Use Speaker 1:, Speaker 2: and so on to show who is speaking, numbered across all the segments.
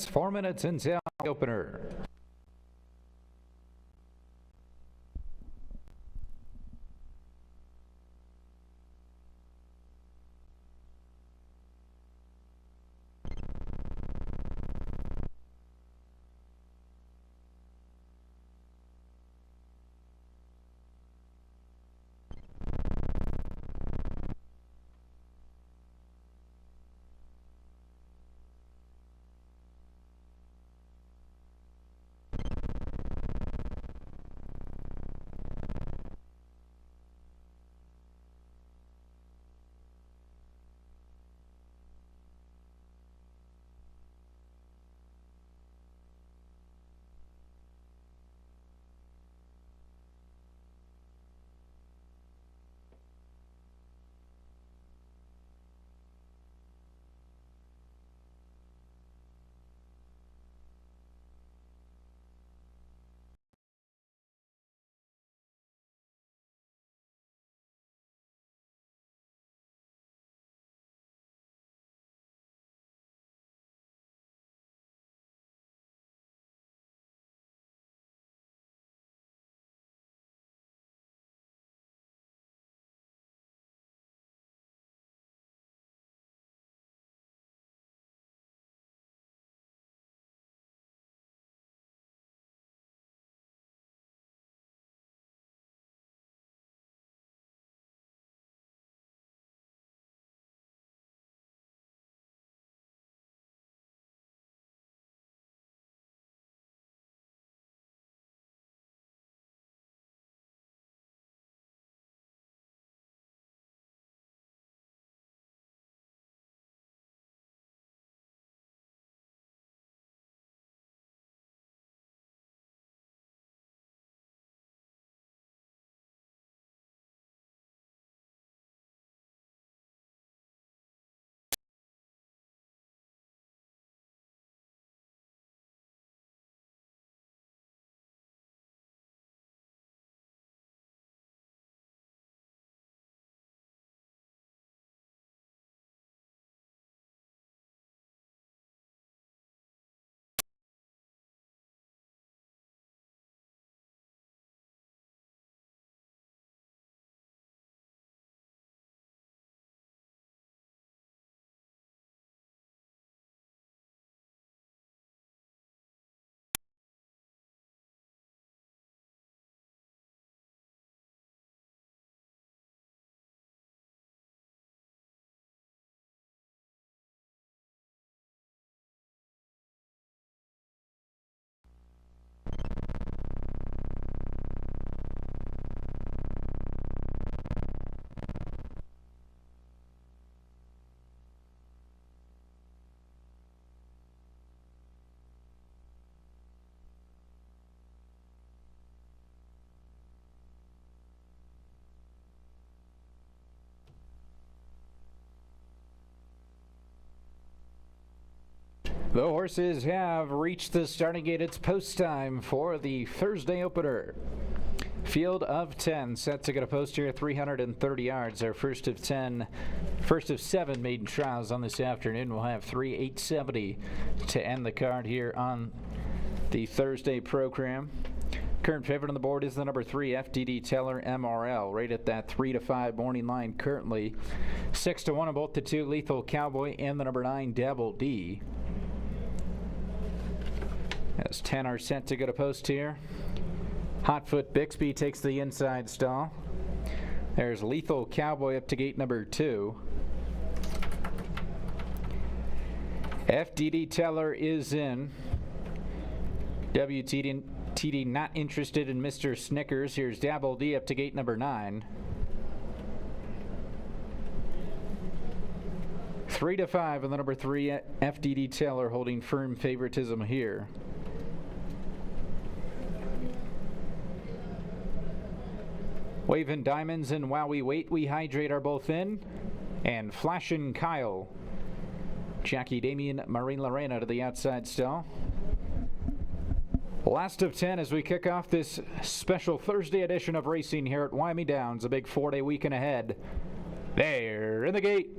Speaker 1: 4 minutes until the opener. The horses have reached the starting gate. It's post time for the Thursday opener. Field of 10 set to get a post here, 330 yards. Our first of 7 maiden trials on this afternoon. We'll have 870 to end the card here on the Thursday program. Current favorite on the board is the number 3 FDD Teller MRL, right at that 3-5 morning line currently. 6-1 on both the 2 Lethal Cowboy and the number 9 Double D. As 10 are set to go to post here. Hotfoot Bixby takes the inside stall. There's Lethal Cowboy up to gate number 2. FDD Teller is in. WTD not interested in Mr. Snickers. Here's Dabble D up to gate number 9. 3-5 on the number 3 FDD Teller holding firm favoritism here. Waving Diamonds and While We Wait, We Hydrate are both in. And Flashin' Kyle. Jackie Damien, Marine Lorena to the outside stall. Last of 10 as we kick off this special Thursday edition of racing here at Wyoming Downs. A big 4-day weekend ahead. There in the gate.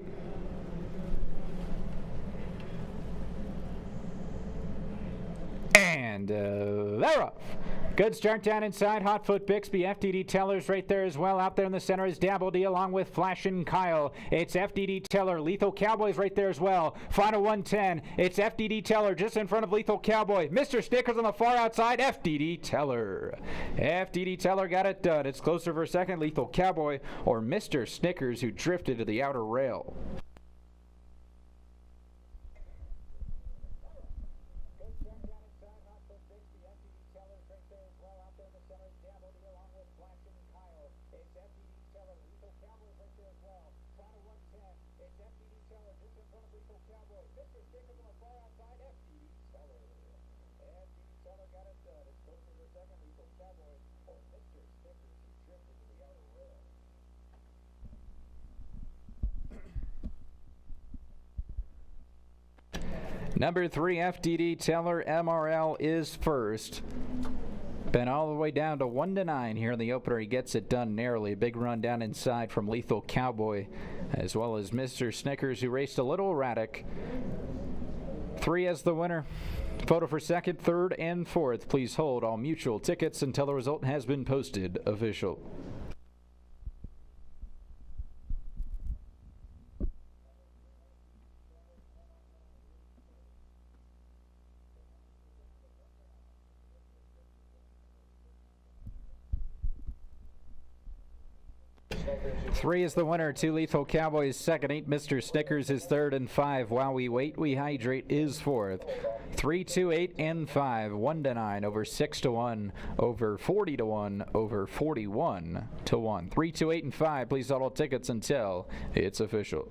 Speaker 1: And they're off. Good start down inside. Hotfoot Bixby. FDD Teller's right there as well. Out there in the center is Dabble D along with Flashin' Kyle. It's FDD Teller. Lethal Cowboy's right there as well. Final 110. It's FDD Teller just in front of Lethal Cowboy. Mr. Snickers on the far outside. FDD Teller. FDD Teller got it done. It's closer for a second. Lethal Cowboy or Mr. Snickers who drifted to the outer rail. Number 3, FDD Teller MRL is first. Been all the way down to 1-9 here in the opener. He gets it done narrowly. Big run down inside from Lethal Cowboy, as well as Mr. Snickers, who raced a little erratic. 3 as the winner. Photo for second, third, and fourth. Please hold all mutual tickets until the result has been posted official. Three is the winner. 2 Lethal Cowboys second. 8 Mr. Snickers is third, and 5 While We Wait We Hydrate is fourth. 3, 2, 8, and 5. 1-9 over 6-1 over 40-1 over 41-1. 3, 2, 8, and 5. Please hold all tickets until it's official.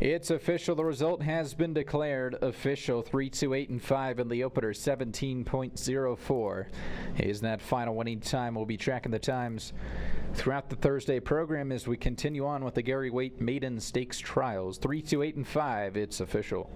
Speaker 1: It's official. The result has been declared official. 3, 2, 8, and 5 in the opener. 17.04 is that final winning time. We'll be tracking the times throughout the Thursday program as we continue on with the Gary Waite Maiden Stakes Trials. 3, 2, 8, and 5. It's official.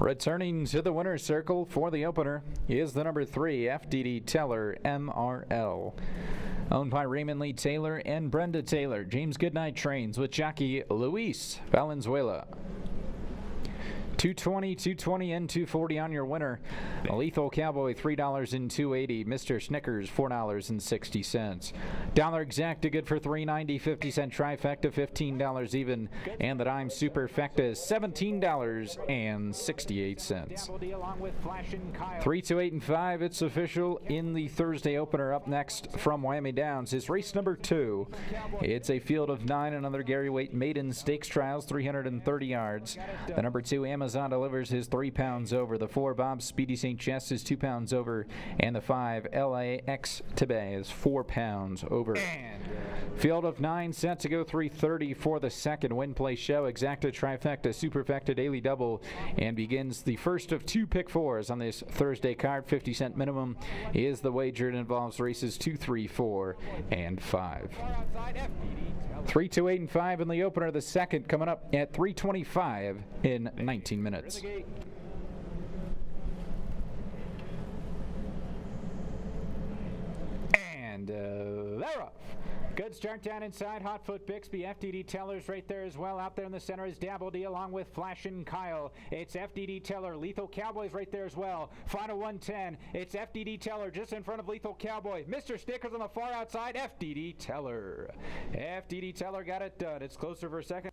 Speaker 1: Returning to the winner's circle for the opener is the number 3, FDD Teller MRL. Owned by Raymond Lee Taylor and Brenda Taylor. James Goodnight trains with jockey Luis Valenzuela. 220, 220, and 240 on your winner. Lethal Cowboy, $3 and $2.80. Mr. Snickers, $4.60. Dollar Exacta, good for $3.90. 50-cent trifecta, $15 even. And the dime superfecta is $17.68. 3, 2, 8, and 5. It's official in the Thursday opener. Up next from Wyoming Downs is race number 2. It's a field of 9, another Gary Waite Maiden Stakes Trials, 330 yards. The number 2 Amazon Amazon delivers is 3 pounds over. The 4, Bob's Speedy St. Jess, is 2 pounds over. And the 5, LAX Tibet, is 4 pounds over. Field of 9 set to go 3:30 for the second win play show. Exacta, trifecta, superfecta, daily double, and begins the first of 2 pick 4s on this Thursday card. 50-cent minimum is the wager. It involves races 2, 3, 4, and 5. 3, 2, 8, and 5 in the opener. The second coming up at 3:25 in 19 minutes. And they're off. Good start down inside. Hotfoot, Bixby, FDD Tellers right there as well. Out there in the center is Dabble D along with Flash and Kyle. It's FDD Teller. Lethal Cowboys right there as well. Final 110. It's FDD Teller just in front of Lethal Cowboy. Mr. Stickers on the far outside. FDD Teller. FDD Teller got it done. It's closer for a second.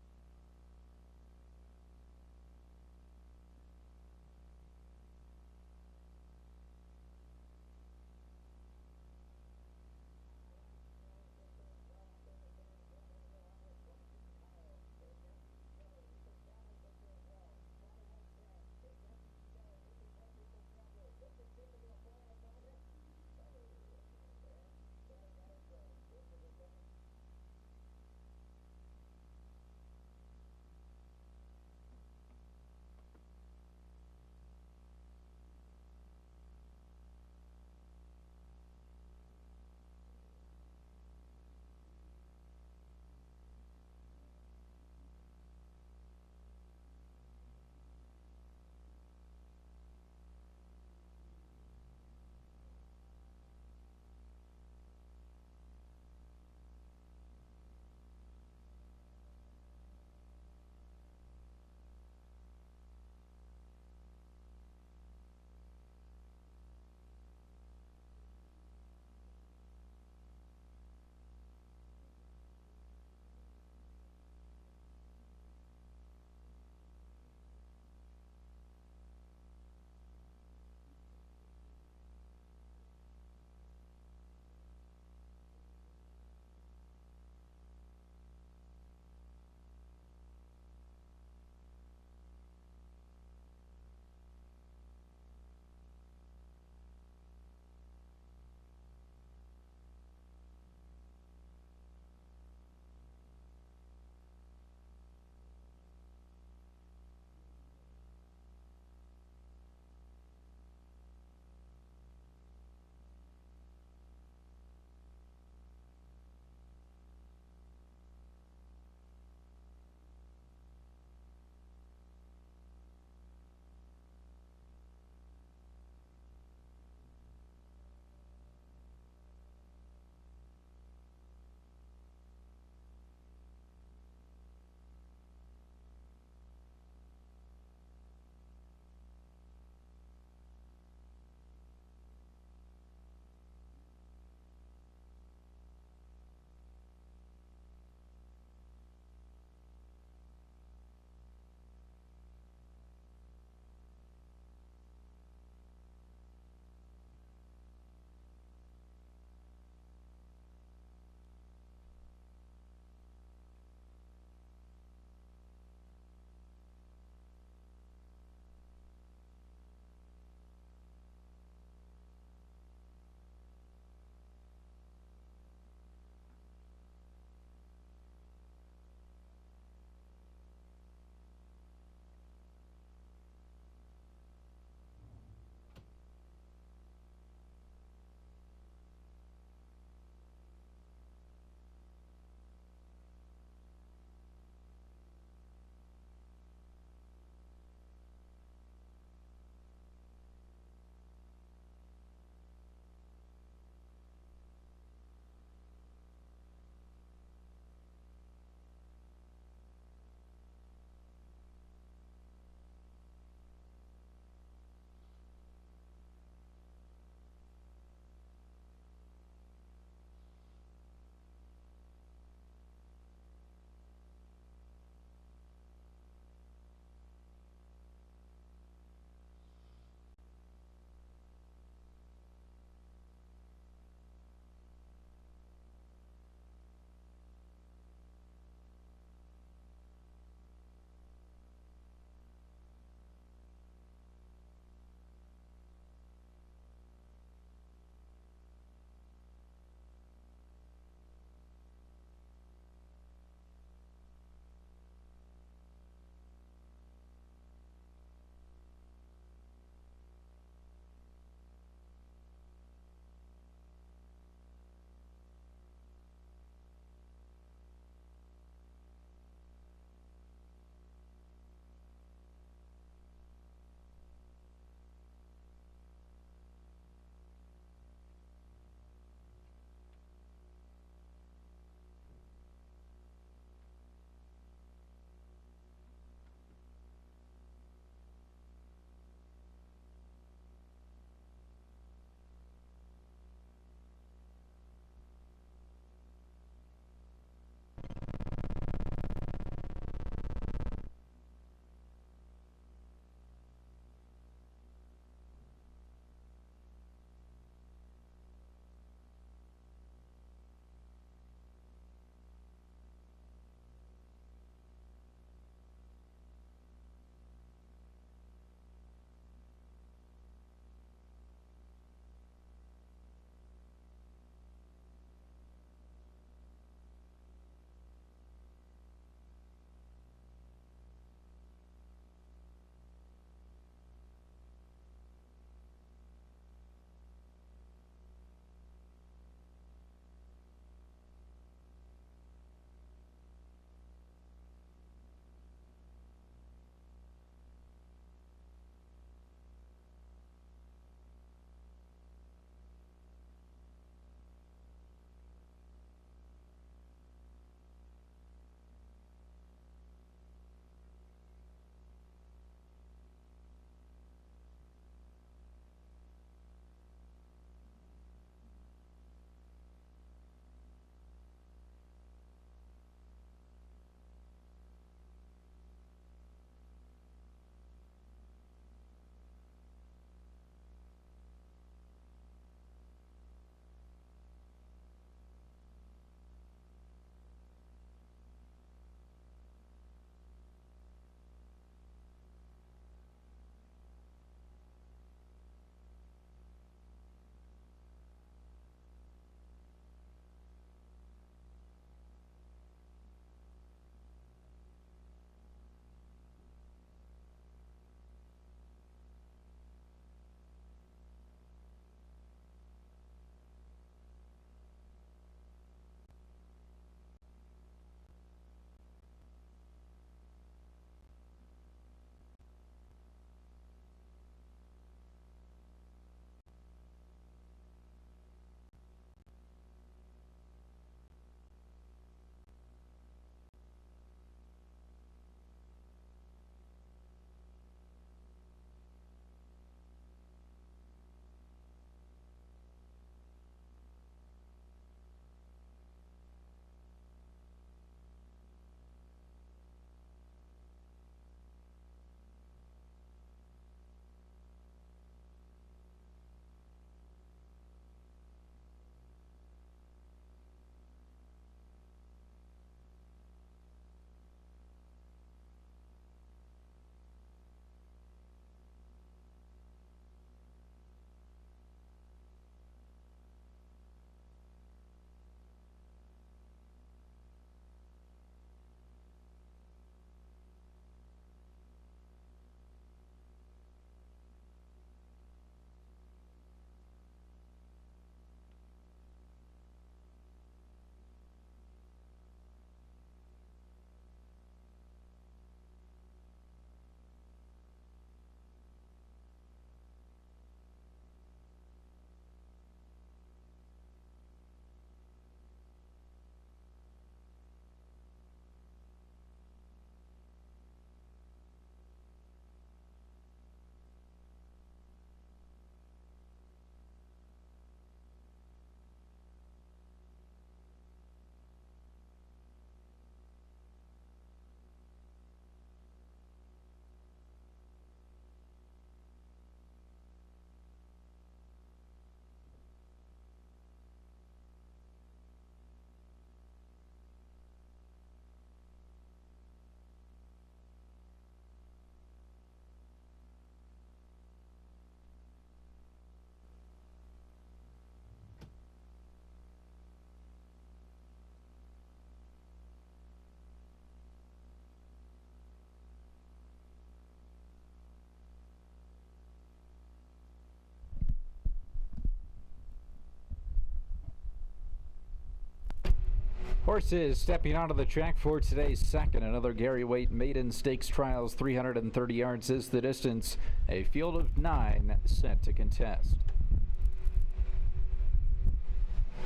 Speaker 1: Horses stepping onto the track for today's second. Another Gary Waite Maiden Stakes Trials. 330 yards is the distance. A field of 9 set to contest.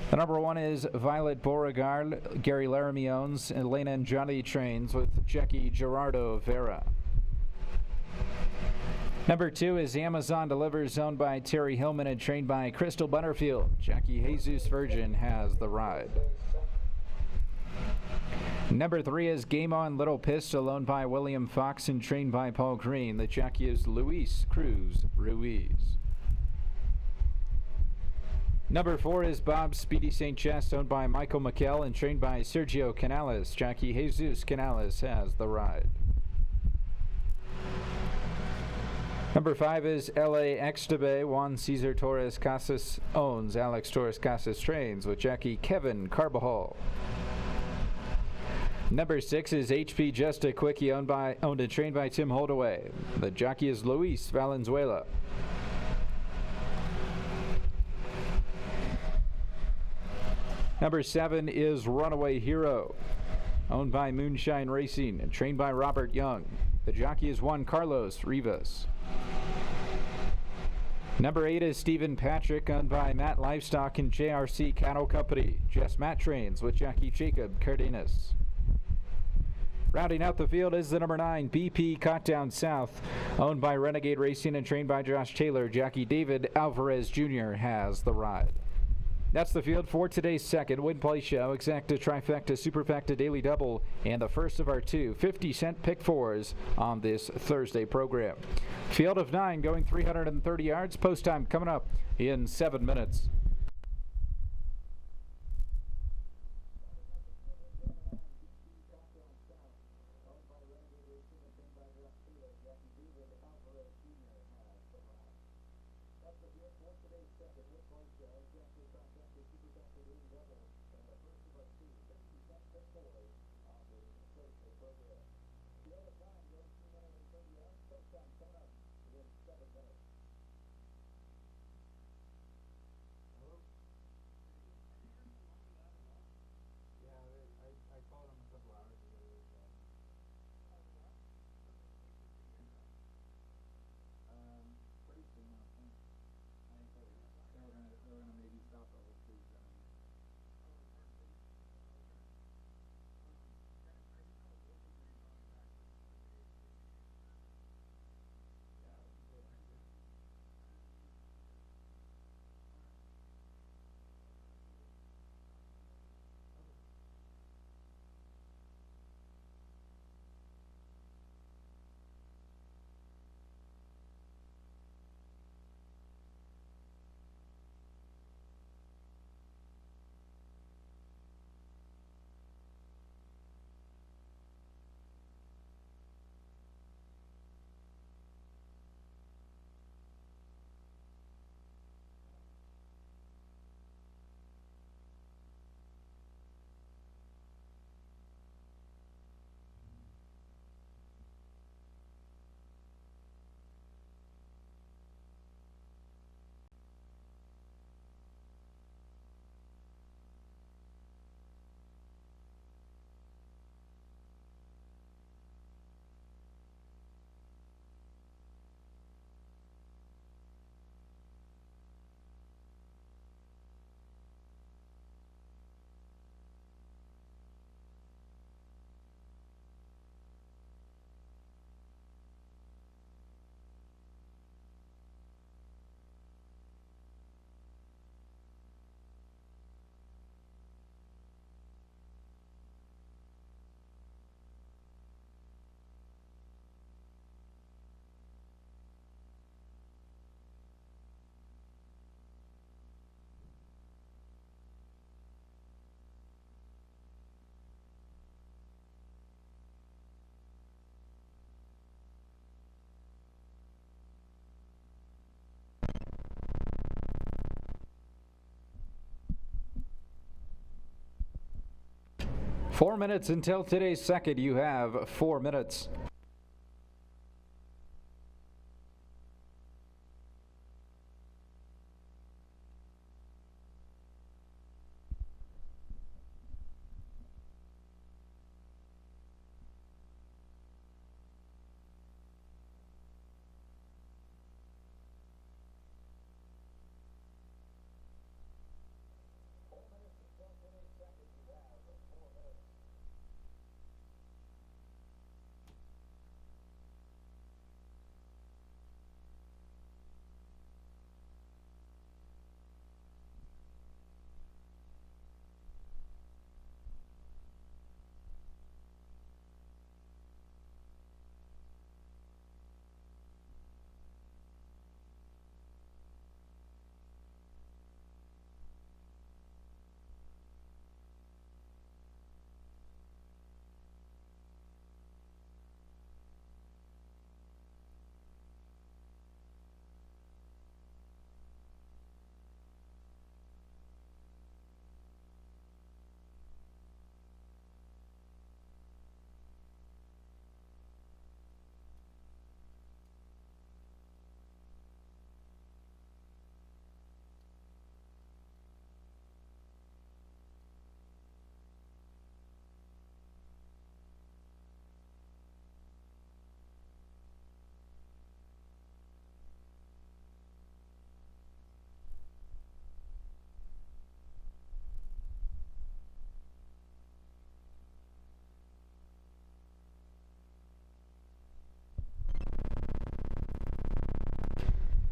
Speaker 1: The number 1 is Violet Beauregard. Gary Laramie owns. Elena and Johnny trains with Jackie Gerardo Vera. Number 2 is Amazon Delivers, owned by Terry Hillman and trained by Crystal Butterfield. Jackie Jesus Virgin has the ride. Number 3 is Game On Little Pistol, owned by William Fox and trained by Paul Green. The jockey is Luis Cruz Ruiz. Number 4 is Bob Speedy St. Just, owned by Michael McKell and trained by Sergio Canales. Jockey Jesus Canales has the ride. Number 5 is L.A. Extabe. Juan Cesar Torres Casas owns. Alex Torres Casas trains with jockey Kevin Carbajal. Number 6 is HP Just a Quickie, owned and trained by Tim Holdaway. The jockey is Luis Valenzuela. Number 7 is Runaway Hero, owned by Moonshine Racing and trained by Robert Young. The jockey is Juan Carlos Rivas. Number 8 is Stephen Patrick, owned by Matt Livestock and JRC Cattle Company. Just Matt trains with jockey Jacob Cardenas. Rounding out the field is the number 9, BP Caught Down South, owned by Renegade Racing and trained by Josh Taylor. Jockey David Alvarez Jr. has the ride. That's the field for today's second Win Play Show. Exacta, Trifecta, Superfecta, Daily Double, and the first of our two 50-cent pick fours on this Thursday program. Field of 9 going 330 yards. Post time coming up in 7 minutes. Four minutes until today's second. You have 4 minutes.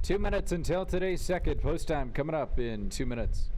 Speaker 1: 2 minutes until today's second. Post time coming up in 2 minutes.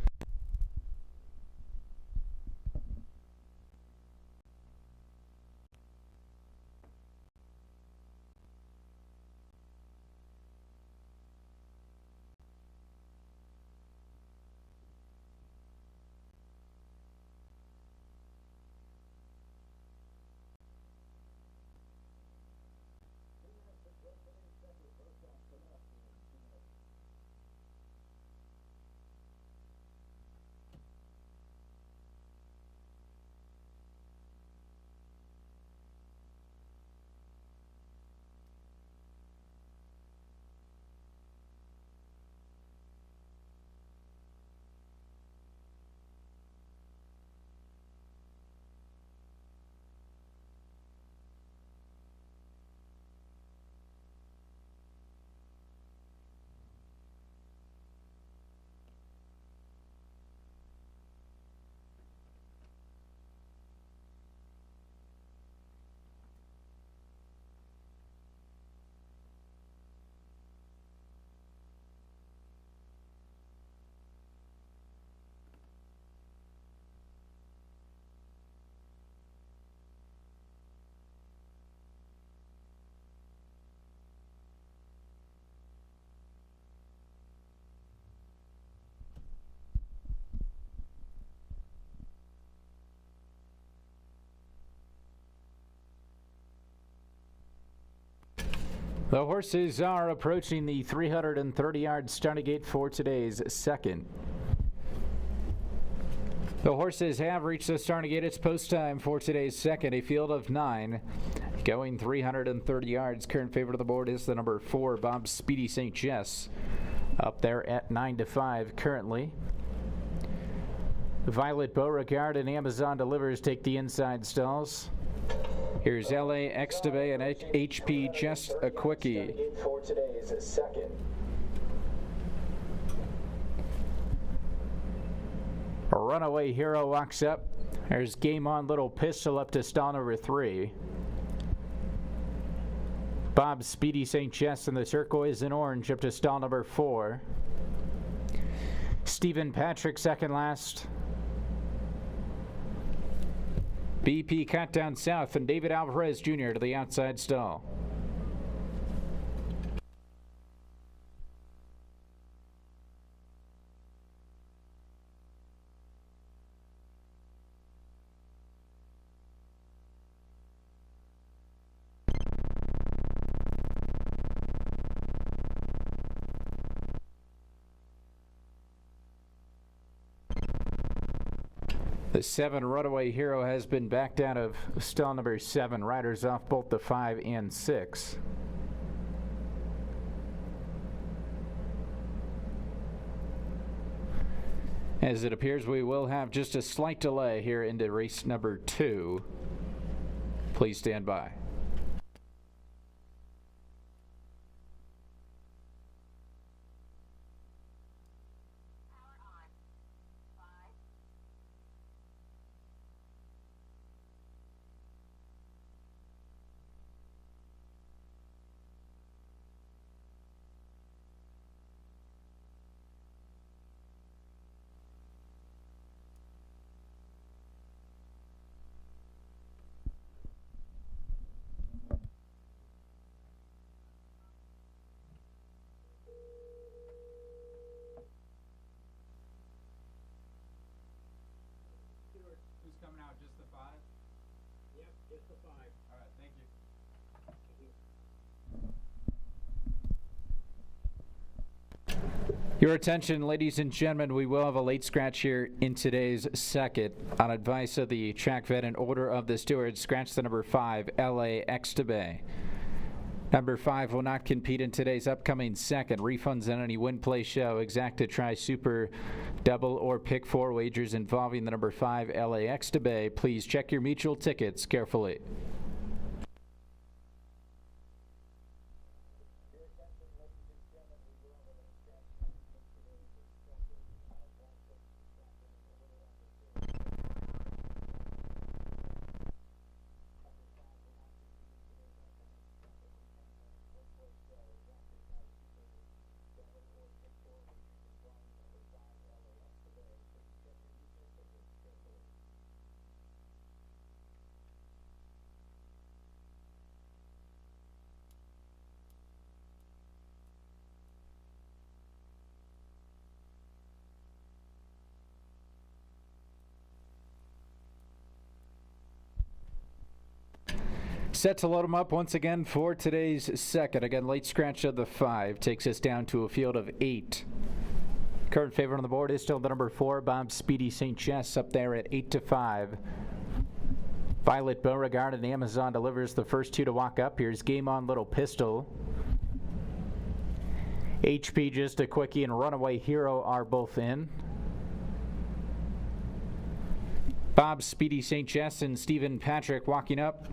Speaker 1: The horses are approaching the 330-yard starting gate for today's second. The horses have reached the starting gate. It's post time for today's second. A field of 9 going 330 yards. Current favorite of the board is the number 4, Bob Speedy St. Jess. Up there at 9-5 currently. Violet Beauregard and Amazon Delivers take the inside stalls. Here's LA Extabay and HP Just a Quickie.
Speaker 2: For today's second.
Speaker 1: A Runaway Hero walks up. There's Game On Little Pistol up to stall number 3. Bob Speedy St. Jess in the turquoise and orange up to stall number 4. Stephen Patrick second last. BP cut down south and David Alvarez Jr. to the outside stall. The 7 Runaway Hero has been backed out of stall number 7. Riders off both the 5 and 6. As it appears, we will have just a slight delay here into race number 2. Please stand by. Who's coming out? Just the 5?
Speaker 2: Yep, just the 5.
Speaker 1: All right, thank you. Your attention, ladies and gentlemen, we will have a late scratch here in today's second. On advice of the track vet and order of the stewards, scratch the number 5, LA Extabay. Number 5 will not compete in today's upcoming second. Refunds on any win, play, show, exacta, try, super, double, or pick 4 wagers involving the number 5, LA Extabay. Please check your mutual tickets carefully. Set to load them up once again for today's second. Again, late scratch of the 5 takes us down to a field of 8. Current favorite on the board is still the number 4, Bob Speedy St. Jess, up there at 8-5. Violet Beauregard and Amazon delivers the first 2 to walk up. Here's Game On Little Pistol. HP Just a Quickie and Runaway Hero are both in. Bob Speedy St. Jess and Stephen Patrick walking up.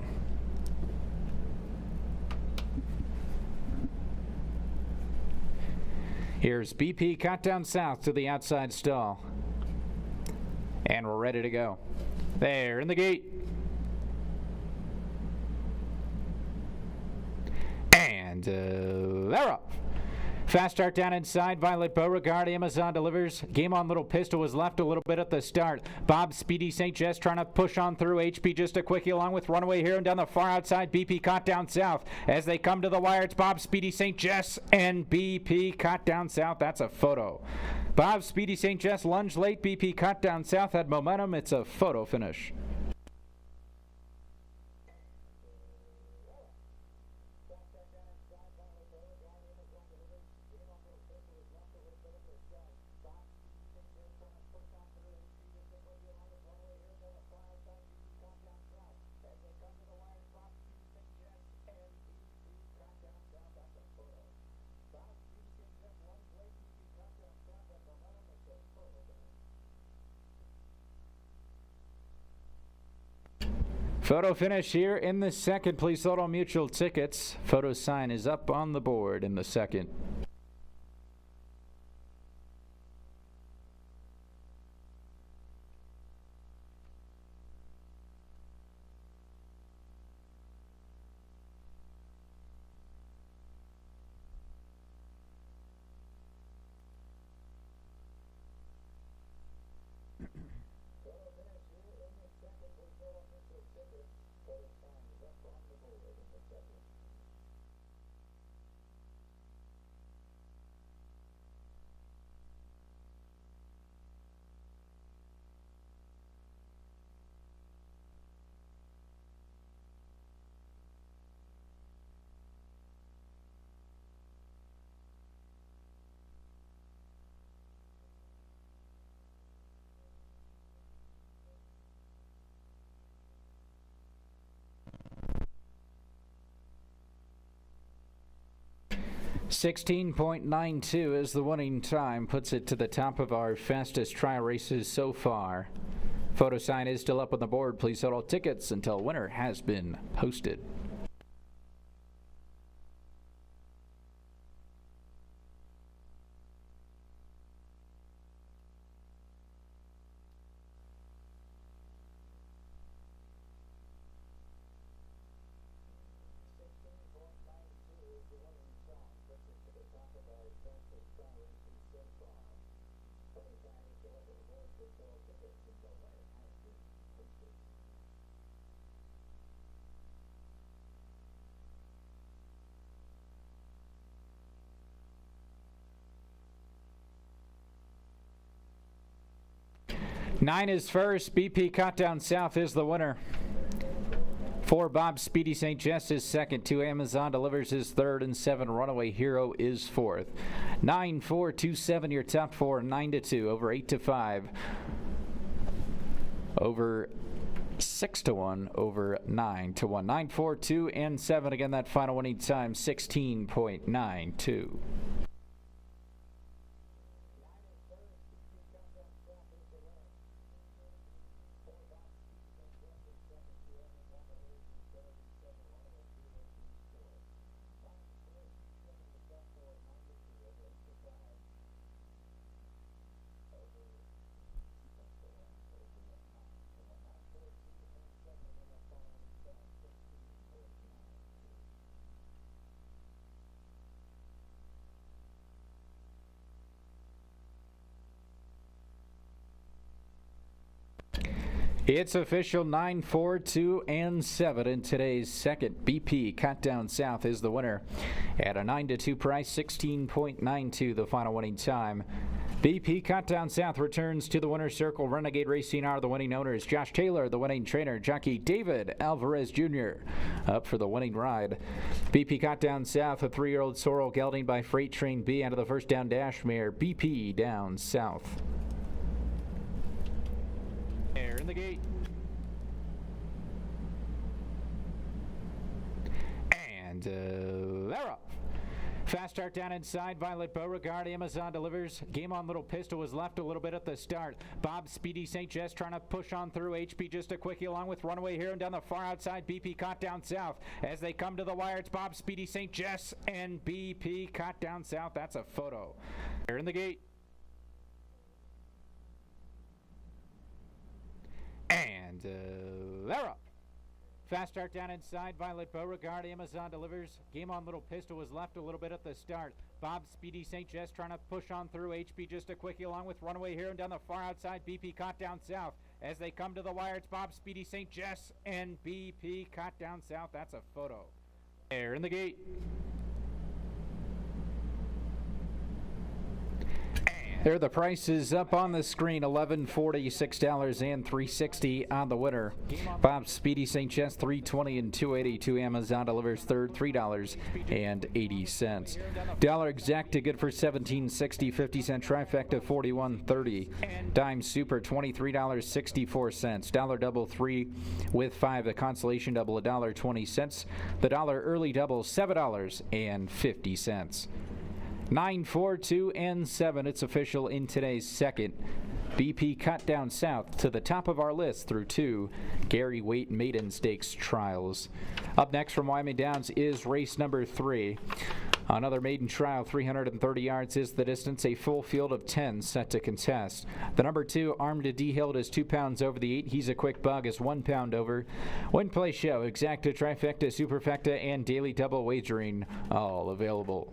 Speaker 1: Here's BP cut down south to the outside stall. And we're ready to go. There in the gate. And they're off. Fast start down inside. Violet Beauregard, Amazon delivers. Game On Little Pistol was left a little bit at the start. Bob Speedy St. Jess trying to push on through. HP Just a Quickie along with Runaway Hero down the far outside. BP caught down south. As they come to the wire, it's Bob Speedy St. Jess and BP caught down south. That's a photo. Bob Speedy St. Jess lunged late. BP caught down south, had momentum. It's a photo finish. Photo finish here in the second. Please hold on mutual tickets. Photo sign is up on the board in the second. .92 is the winning time, puts it to the top of our fastest trial races so far. Photo sign is still up on the board. Please hold all tickets until winner has been posted. Nine is first. BP Caught Down South is the winner. 4, Bob Speedy St. Jess is second. 2, Amazon delivers his third. And 7, Runaway Hero is fourth. 9, 4, 2, 7, your top 4. 9-2, over 8-5. Over 6-1, over 9-1. 9, 4, 2, and 7. Again, that final winning time, 16.92. It's official. 9, 4, 2, and 7 in today's second. BP Cut Down South is the winner at a 9-2 price, 16.92 the final winning time. BP Cut Down South returns to the winner's circle. Renegade Racing are the winning owners. Josh Taylor, the winning trainer. Jockey David Alvarez Jr. up for the winning ride. BP Cut Down South, a 3-year-old sorrel gelding by Freight Train B out of the first down dash mare. BP Down South. Air in the gate. And they're up. Fast start down inside. Violet Beauregard. Amazon delivers. Game on Little Pistol was left a little bit at the start. Bob Speedy St. Jess trying to push on through. HP just a quickie along with Runaway Hero and down the far outside. BP Caught Down South. As they come to the wire, it's Bob Speedy St. Jess and BP Caught Down South. That's a photo. They're in the gate. And they're up. Fast start down inside. Violet Beauregard. Amazon delivers. Game on Little Pistol was left a little bit at the start. Bob Speedy St. Jess trying to push on through. HP just a quickie along with Runaway Hero and down the far outside. BP Caught Down South. As they come to the wire, it's Bob Speedy St. Jess and BP Caught Down South. That's a photo. Air in the gate. There, the prices up on the screen. $11.40, $6, and $3.60 on the winner. Bob Speedy St. Jess $3.20 and $2.80. Amazon delivers third, $3.80. Dollar Exacta good for $17.60. 50-cent trifecta $41.30. Dime Super $23.64. Dollar Double 3 with 5. The Consolation Double $1.20. The Dollar Early Double $7.50. 9, 4, 2, and 7. It's official in today's second. BP Cut Down South to the top of our list through 2 Gary Waite Maiden Stakes trials. Up next from Wyoming Downs is race number 3. Another maiden trial, 330 yards is the distance. A full field of 10 set to contest. The number 2, Armed to D Hild, is 2 pounds over the 8. He's a Quick Bug is 1 pound over. Win Play Show, Exacta, Trifecta, Superfecta, and Daily Double Wagering all available.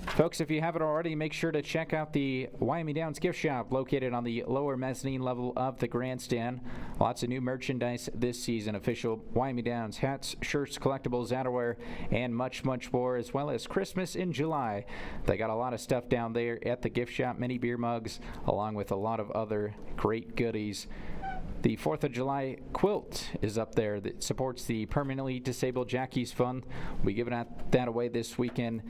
Speaker 1: Folks, if you haven't already, make sure to check out the Wyoming Downs gift shop located on the lower mezzanine level of the grandstand. Lots of new merchandise this season. Official Wyoming Downs hats, shirts, collectibles, outerwear, and much, much more, as well as Christmas in July. They got a lot of stuff down there at the gift shop, many beer mugs, along with a lot of other great goodies. The 4th of July quilt is up there that supports the Permanently Disabled Jackies Fund. We'll be giving that away this weekend.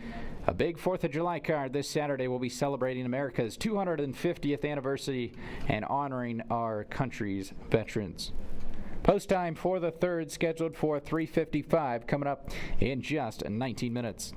Speaker 1: A big 4th of July card this Saturday. We'll be celebrating America's 250th anniversary and honoring our country's veterans. Post time for the 3rd, scheduled for 3:55, coming up in just 19 minutes.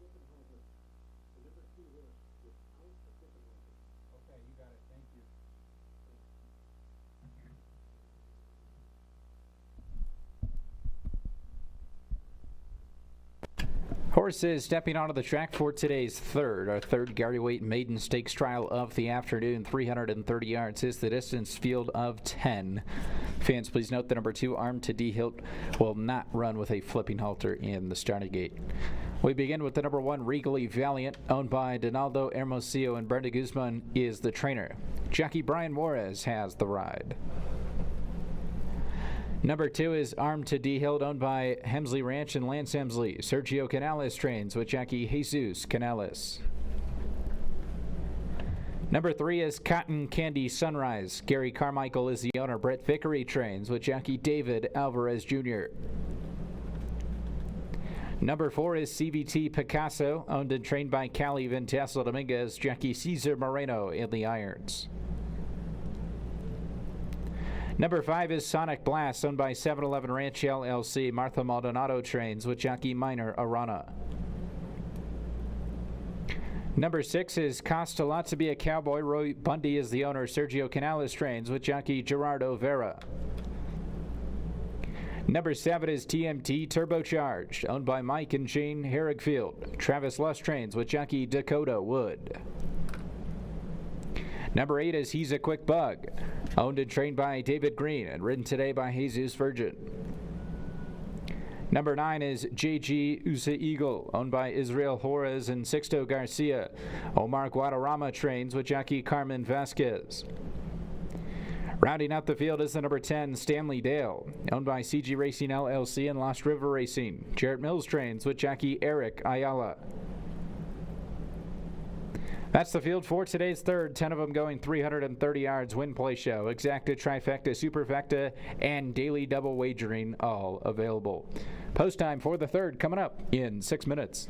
Speaker 2: skipping halter. The number 2 horse without a skipping halter.
Speaker 1: Okay, you got it. Thank you. Horses stepping onto the track for today's our third Gary Weight Maiden Stakes trial of the afternoon. 330 yards is the distance, field of 10. Fans, please note the number 2, Armed to D Hilt, will not run with a flipping halter in the starting gate. We begin with the number 1, Regally Valiant, owned by Donaldo Hermosillo, and Brenda Guzman is the trainer. Jockey Brian Juarez has the ride. Number 2 is Armed to D Hilt, owned by Hemsley Ranch and Lance Hemsley. Sergio Canales trains with jockey Jesus Canales. Number 3 is Cotton Candy Sunrise. Gary Carmichael is the owner. Brett Vickery trains with jockey David Alvarez Jr. Number 4 is CVT Picasso, owned and trained by Cali Ventasso Dominguez. Jockey Cesar Moreno in the irons. Number 5 is Sonic Blast, owned by 7-Eleven Ranch LLC. Martha Maldonado trains with jockey Minor Arana. Number 6 is Costa Lot to be a Cowboy. Roy Bundy is the owner. Sergio Canales trains with jockey Gerardo Vera. Number 7 is TMT Turbocharged, owned by Mike and Jane Herrickfield. Travis Luss trains with jockey Dakota Wood. Number 8 is He's a Quick Bug, owned and trained by David Green and ridden today by Jesus Virgin. Number 9 is JG Usa Eagle, owned by Israel Juarez and Sixto Garcia. Omar Guadarrama trains with jockey Carmen Vasquez. Rounding out the field is the number 10, Stanley Dale, owned by CG Racing LLC and Lost River Racing. Jarrett Mills trains with jockey Eric Ayala. That's the field for today's third, 10 of them going 330 yards, win play show, exacta, trifecta, superfecta, and daily double wagering, all available. Post time for the third coming up in 6 minutes.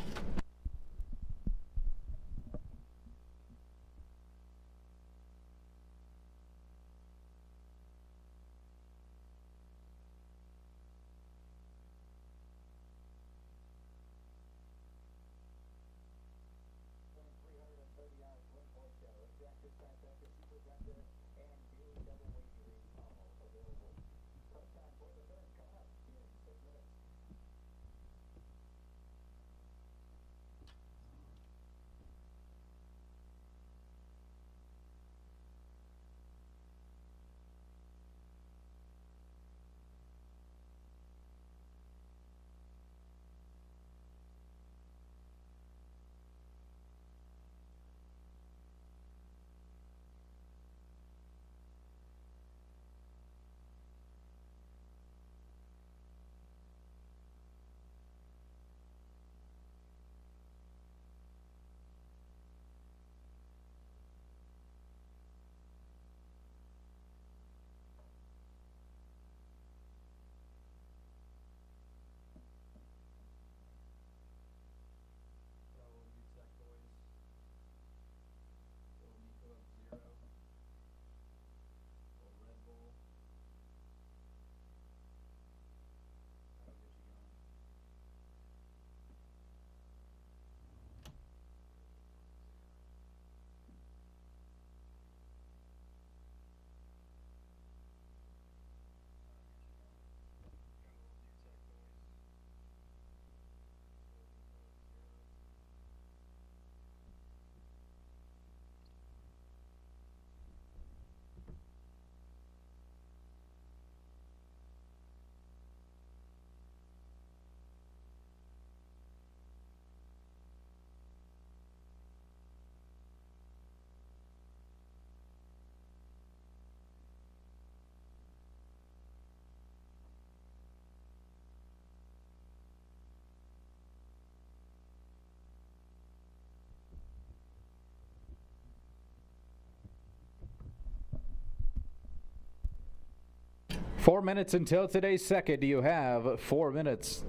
Speaker 1: Four minutes until today's second. You have 4 minutes.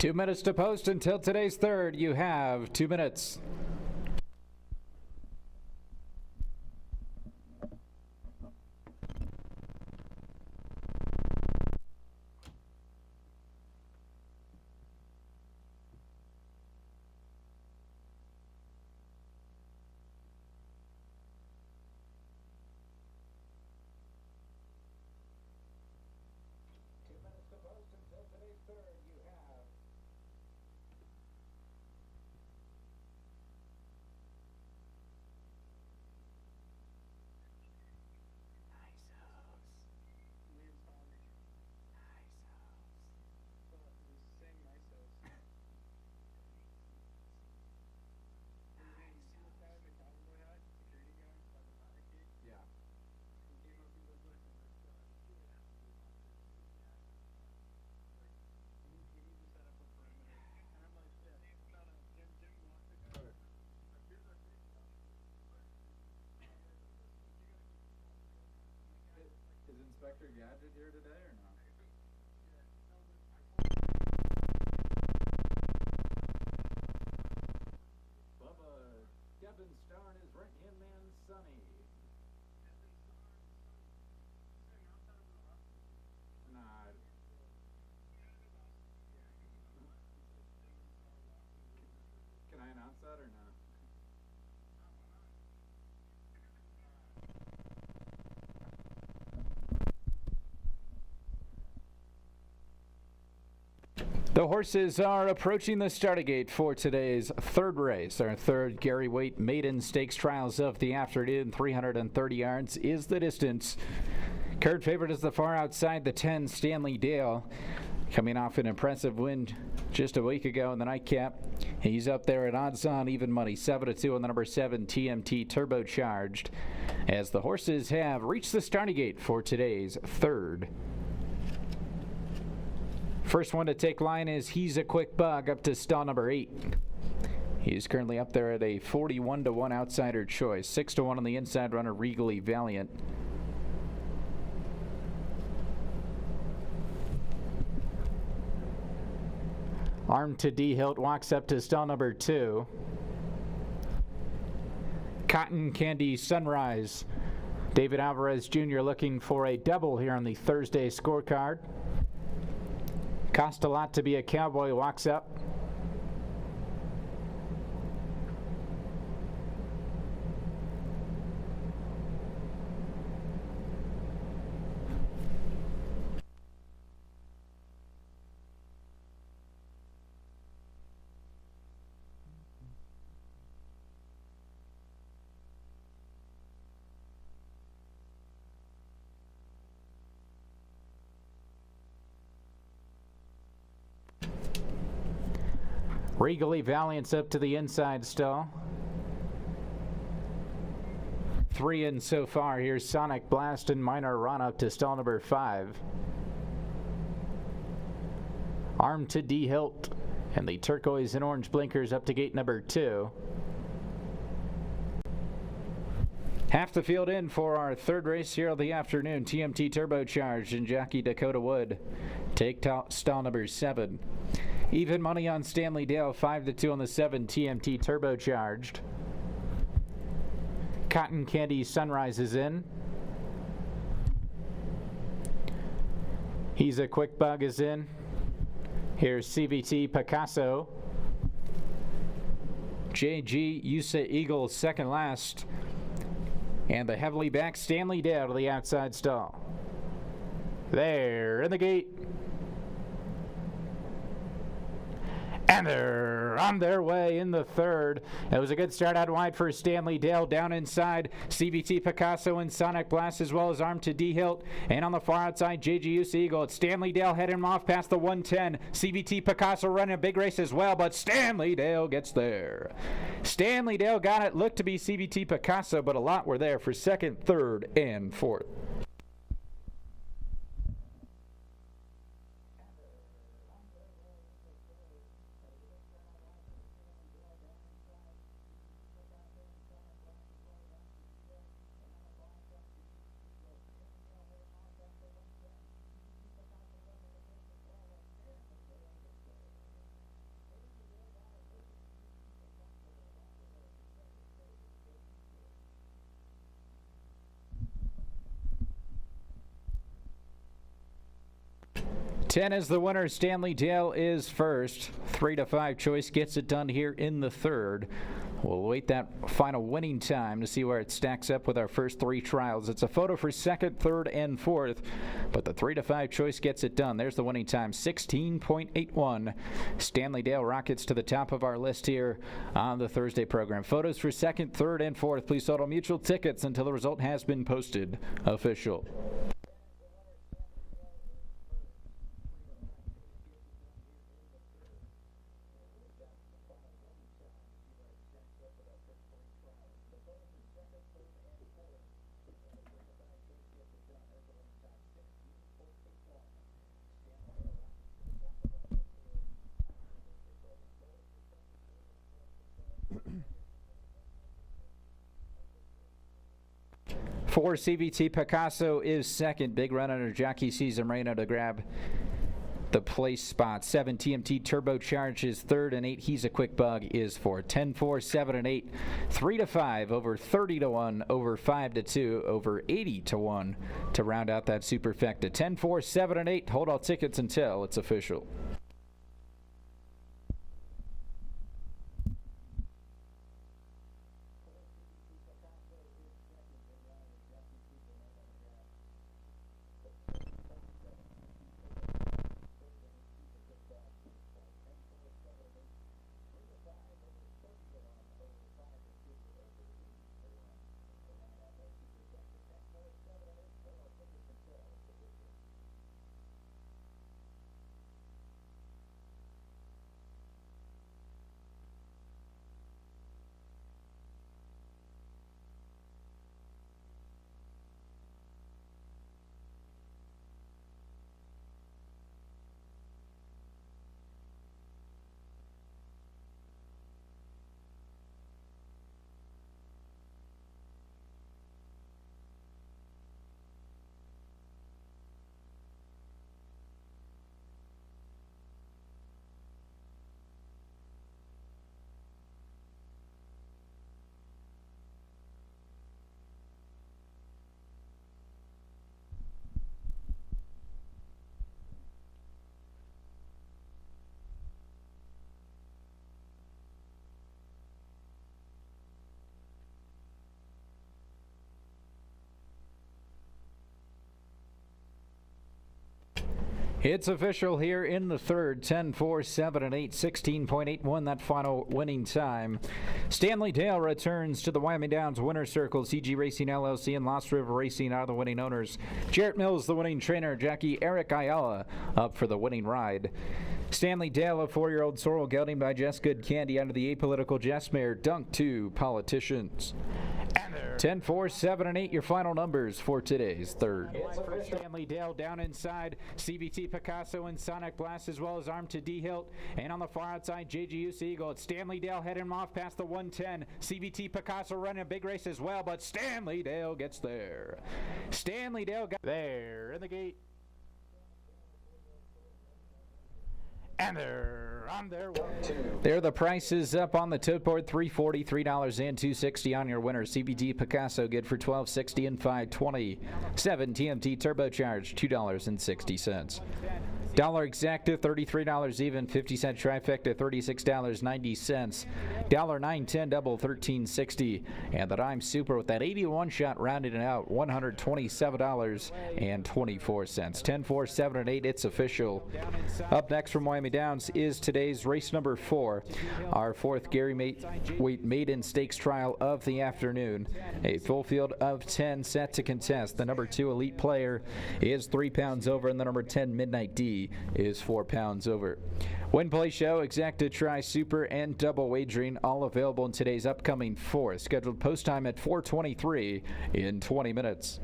Speaker 1: 2 minutes to post until today's third. You have 2 minutes.
Speaker 3: Is Inspector Gadget here today or not? Bubba, Kevin Starr and his right-hand man, Sonny. Nah. Can I announce that or not?
Speaker 1: The horses are approaching the starting gate for today's third race. Our third Gary Waite Maiden Stakes Trials of the afternoon. 330 yards is the distance. Current favorite is the far outside, the 10 Stanley Dale. Coming off an impressive win just a week ago in the nightcap. He's up there at odds on even money, 7-2 on the number 7 TMT Turbocharged. As the horses have reached the starting gate for today's third. First one to take line is He's a Quick Bug up to stall number 8. He's currently up there at a 41-1 outsider choice. 6-1 on the inside runner, Regally Valiant. Armed to D. Hilt walks up to stall number 2. Cotton Candy Sunrise. David Alvarez Jr. looking for a double here on the Thursday scorecard. Cost a lot to be a cowboy, walks up. Regally Valiant's up to the inside stall. 3 in so far. Here's Sonic Blast and Minor Run up to stall number 5. Armed to D. Hilt and the turquoise and orange blinkers up to gate number 2. Half the field in for our third race here of the afternoon. TMT Turbocharged and jockey Dakota Wood take stall number 7. Even money on Stanley Dale, 5-2 on the 7 TMT Turbocharged. Cotton Candy Sunrise is in. He's a Quick Bug is in. Here's CVT Picasso. JG Usa Eagle second last. And the heavily backed Stanley Dale to the outside stall. There in the gate. And they're on their way in the third. It was a good start out wide for Stanley Dale. Down inside, CVT Picasso and Sonic Blast, as well as Armed to D. Hilt. And on the far outside, JGU's Eagle. It's Stanley Dale heading him off past the 110. CVT Picasso running a big race as well, but Stanley Dale gets there. Stanley Dale got it. Looked to be CVT Picasso, but a lot were there for second, third, and fourth. 10 is the winner. Stanley Dale is first. 3 to 5 choice gets it done here in the third. We'll await that final winning time to see where it stacks up with our first 3 trials. It's a photo for second, third, and fourth, but the 3 to 5 choice gets it done. There's the winning time, 16.81. Stanley Dale rockets to the top of our list here on the Thursday program. Photos for second, third, and fourth. Please total mutual tickets until the result has been posted. Official. For CVT, Picasso is second. Big run under Jockey Cesar Moreno to grab the place spot. 7 TMT Turbocharged is third, and 8 He's a Quick Bug is fourth. 10, 4, 7, and 8. 3 to 5, over 30 to 1, over 5 to 2, over 80 to 1 to round out that superfecta. 10, 4, 7, and 8. Hold all tickets until it's official. It's official here in the third. 10, 4, 7, and 8. 16.81 that final winning time. Stanley Dale returns to the Wyoming Downs winner's circle. CG Racing LLC and Lost River Racing are the winning owners. Jarrett Mills, the winning trainer. Jockey Eric Ayala up for the winning ride. Stanley Dale, a 4-year-old sorrel gelding by Just Good Candy under the apolitical Jess Mare. Dunk to Politicians. 10, 4, 7, and 8, your final numbers for today's third. Stanley Dale down inside. CVT Picasso and Sonic Blast, as well as Arm to D Hilt. And on the far outside, JGUC Eagle. It's Stanley Dale heading him off past the 110. CVT Picasso running a big race as well, but Stanley Dale gets there. Stanley Dale got there in the gate. And they're on their way. There, the price is up on the tote board. $3.40, $3, and $2.60 on your winner. CBT Picasso good for $12.60 and $5.20. 7 TMT Turbocharged, $2.60. Dollar exacta, $33 even. 50-cent trifecta, $36.90. $9.10 double, $13.60. And the dime super with that 81 shot rounding it out, $127.24. 10, 4, 7, and 8. It's official. Up next from Wyoming Downs is today's race number 4, our 4th Gary Weight Maiden Stakes trial of the afternoon. A full field of 10 set to contest. The number 2 Elite Player is 3 pounds over, and the number 10 Midnight D is 4 pounds over. Win, play, show, exacta, try, super, and double wagering, all available in today's upcoming 4th, scheduled post time at 4:23 in 20 minutes.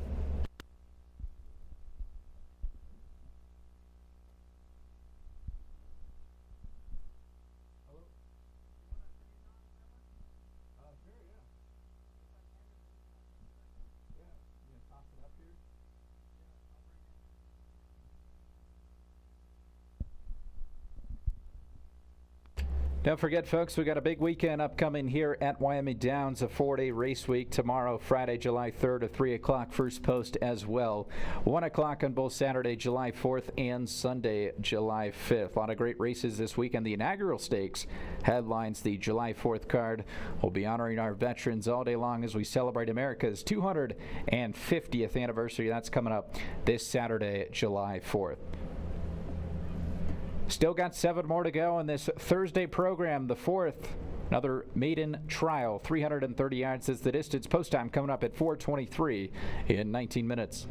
Speaker 1: Don't forget, folks, we got a big weekend upcoming here at Wyoming Downs, a 4-day race week. Tomorrow, Friday, July 3rd at 3 o'clock, first post as well. 1 o'clock on both Saturday, July 4th and Sunday, July 5th. A lot of great races this weekend. The inaugural stakes headlines the July 4th card. We'll be honoring our veterans all day long as we celebrate America's 250th anniversary. That's coming up this Saturday, July 4th. Still got 7 more to go in this Thursday program, the 4th. Another maiden trial, 330 yards is the distance. Post time coming up at 4:23 in 19 minutes.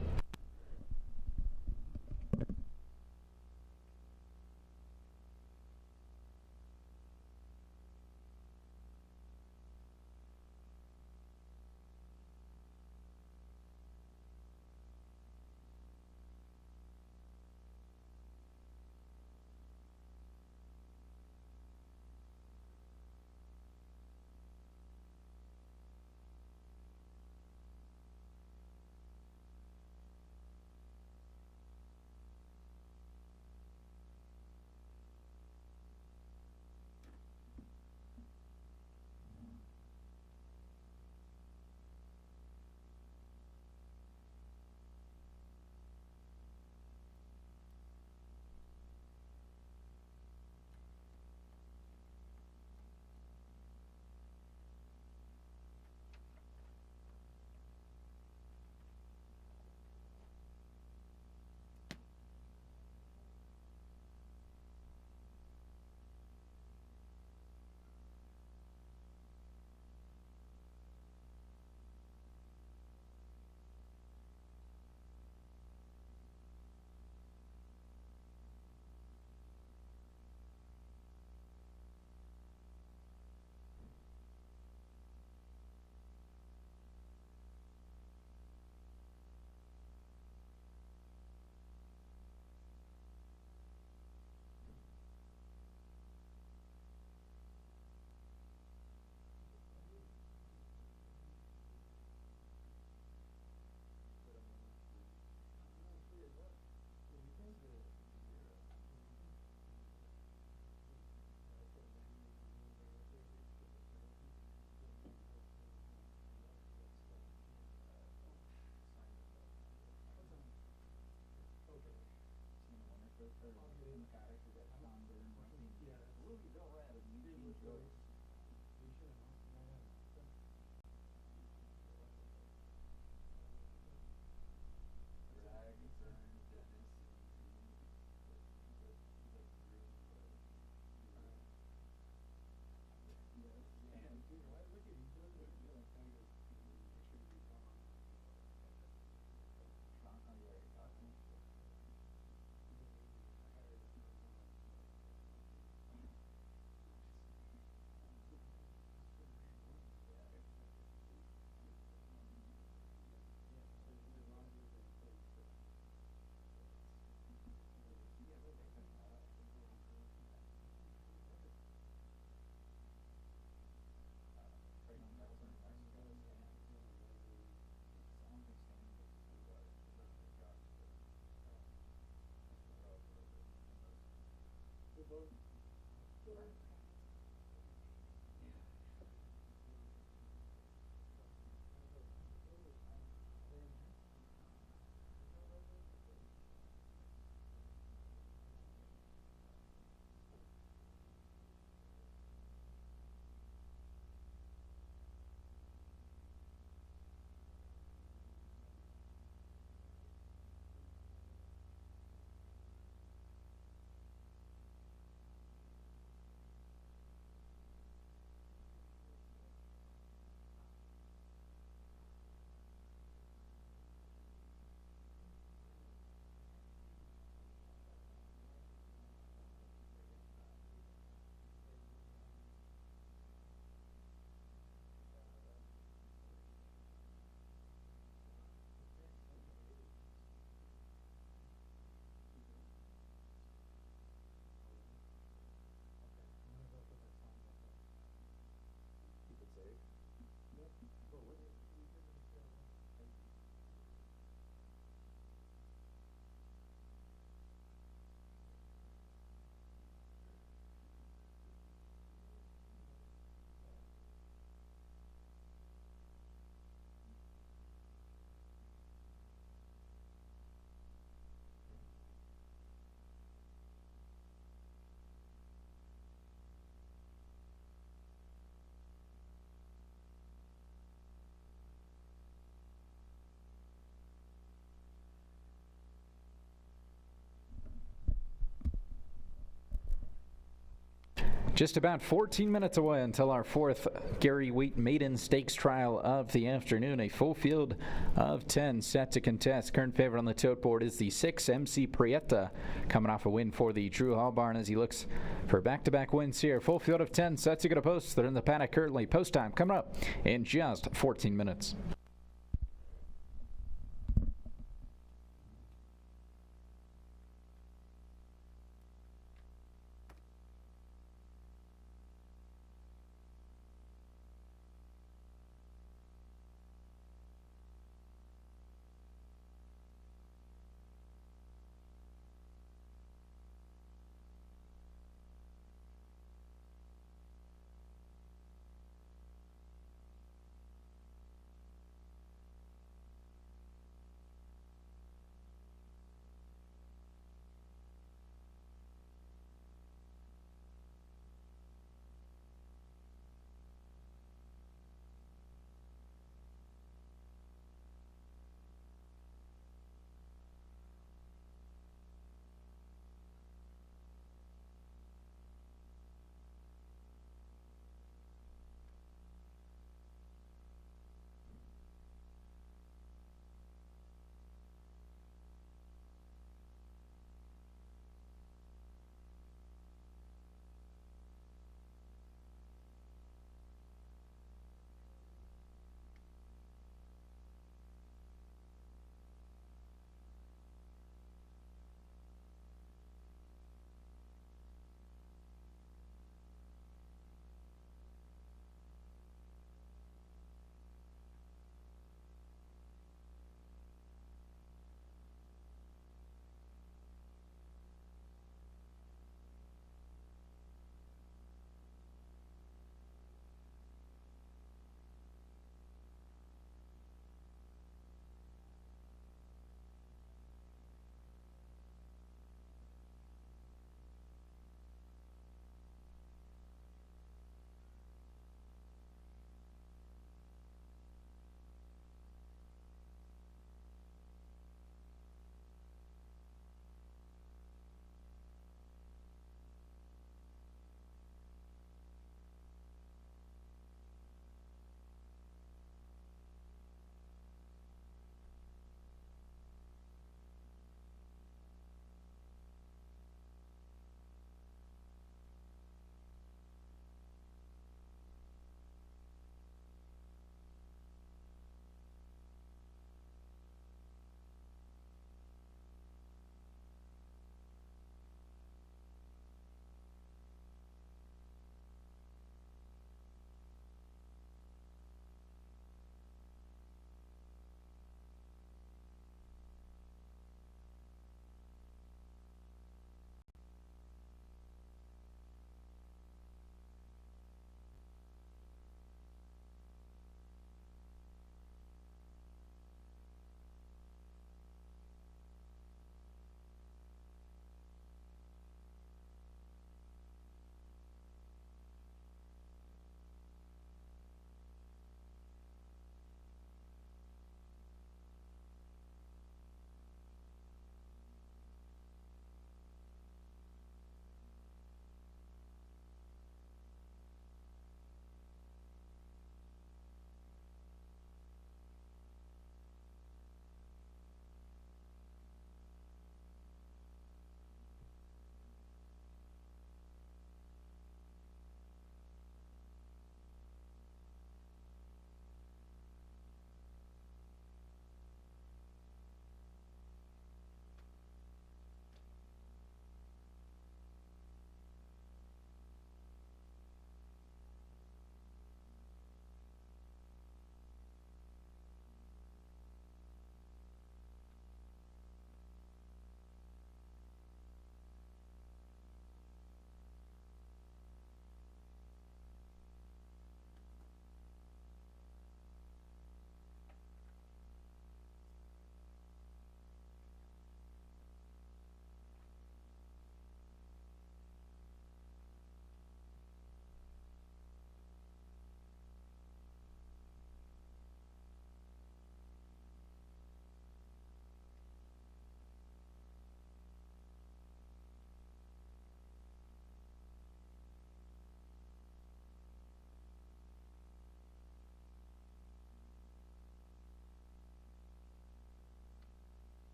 Speaker 1: Just about 14 minutes away until our fourth Gary Wheat Maiden Stakes trial of the afternoon. A full field of 10 set to contest. Current favorite on the tote board is the 6 MC Prieta, coming off a win for the Drew Hall barn as he looks for back-to-back wins here. Full field of 10 set to go to post. They're in the paddock currently. Post time coming up in just 14 minutes.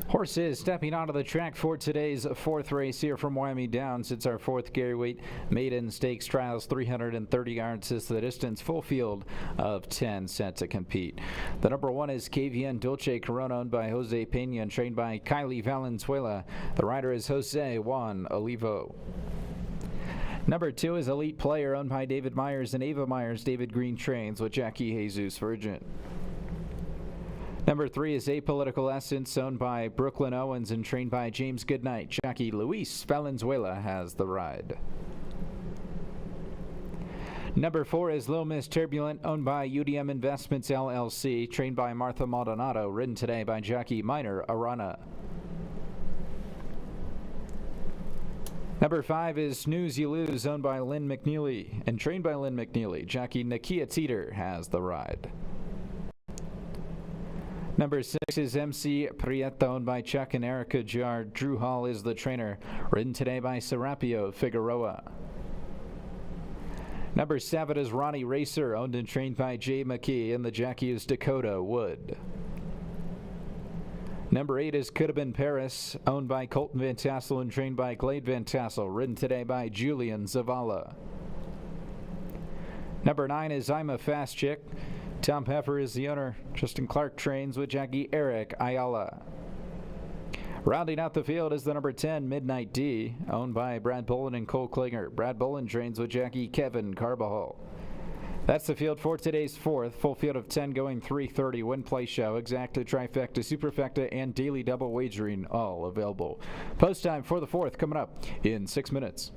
Speaker 1: Horses stepping onto the track for today's fourth race here from Wyoming Downs. It's our fourth Gary Weight Maiden Stakes Trials, 330 yards is the distance. Full field of 10 set to compete. The number one is KVN Dolce Corona, owned by Jose Pena and trained by Kylie Valenzuela. The rider is Jose Juan Olivo. Number two is Elite Player, owned by David Myers and Ava Myers. David Green trains with Jackie Jesus Virgin. Number three is Apolitical Essence, owned by Brooklyn Owens and trained by James Goodnight. Jackie Luis Valenzuela has the ride. Number four is Little Miss Turbulent, owned by UDM Investments LLC, trained by Martha Maldonado, ridden today by Jackie Minor Arana. Number five is Snooze You Lose, owned by Lynn McNeely and trained by Lynn McNeely. Jackie Nakia Teeter has the ride. Number six is MC Prieto, owned by Chuck and Erica Jar. Drew Hall is the trainer, ridden today by Serapio Figueroa. Number seven is Ronnie Racer, owned and trained by Jay McKee, and the jockey is Dakota Wood. Number eight is Could Have Been Paris, owned by Colton Van Tassel and trained by Glade Van Tassel, ridden today by Julian Zavala. Number nine is I'm a Fast Chick. Tom Pepper is the owner. Justin Clark trains with Jackie Eric Ayala. Rounding out the field is the number 10, Midnight D, owned by Brad Bolin and Cole Klinger. Brad Bolin trains with Jackie Kevin Carbajal. That's the field for today's fourth. Full field of 10 going 3:30. Win, play, show, exacta, trifecta, superfecta, and daily double wagering all available. Post time for the fourth coming up in 6 minutes.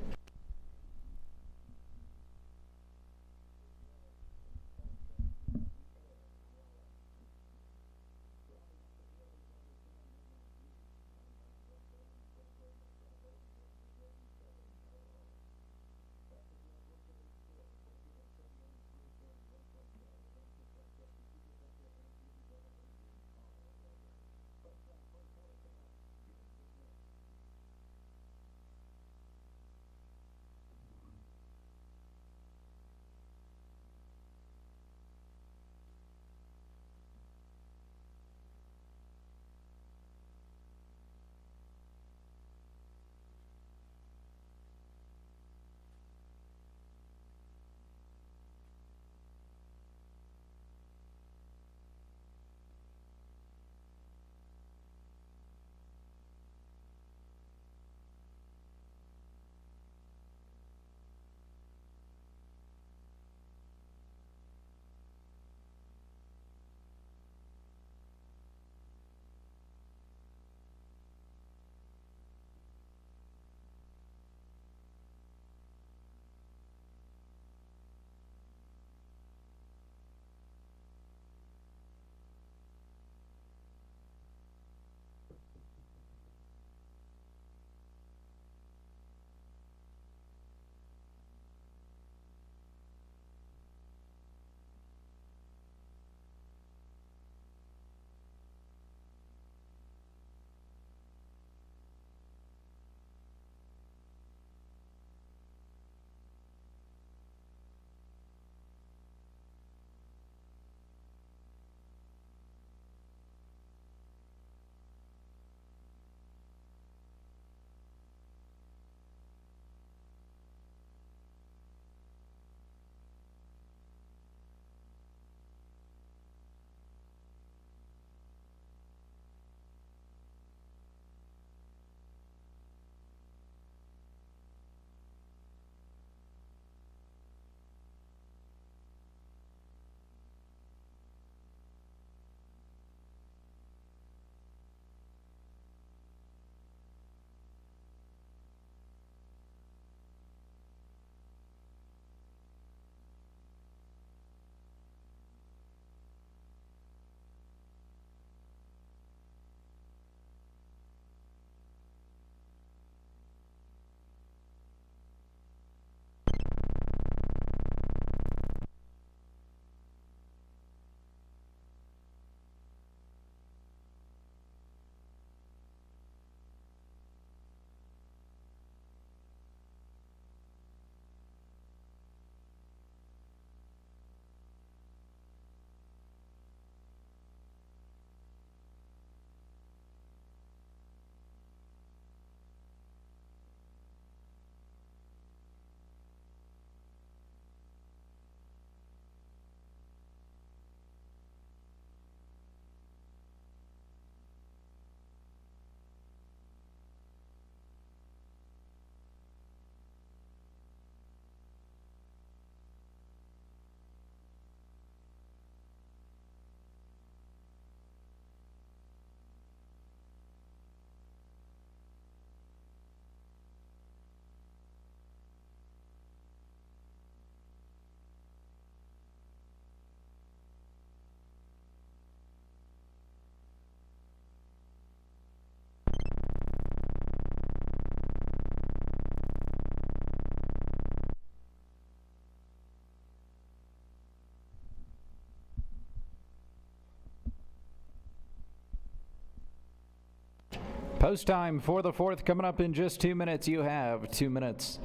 Speaker 1: Post time for the fourth coming up in just 2 minutes. You have 2 minutes.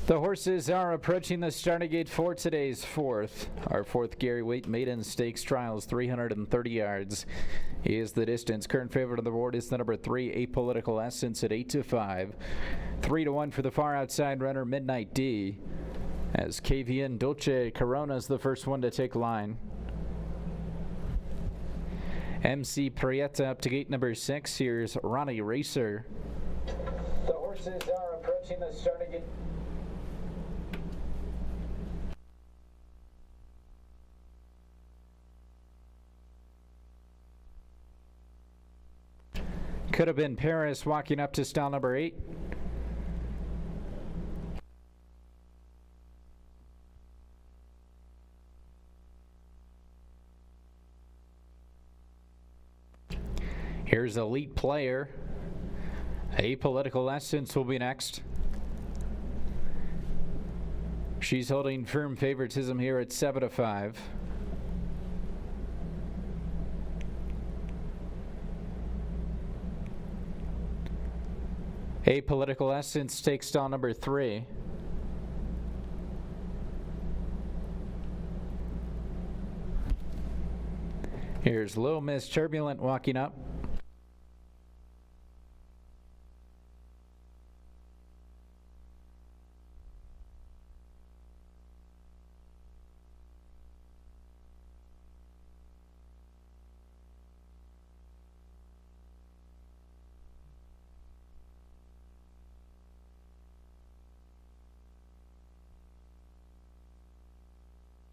Speaker 1: The horses are approaching the starting gate for today's fourth. Our fourth Gary Waite Maiden Stakes Trials, 330 yards is the distance. Current favorite on the board is the number 3, Apolitical Essence at 8-5. 3-1 for the far outside runner, Midnight D. As KVN Dolce Corona is the first one to take line. MC Prieta up to gate number 6. Here's Ronnie Racer. The horses are approaching the starting gate. Could have been Paris walking up to stall number 8. Here's Elite Player. Apolitical Essence will be next. She's holding firm favoritism here at 7-5. Apolitical Essence takes stall number 3. Here's Little Miss Turbulent walking up.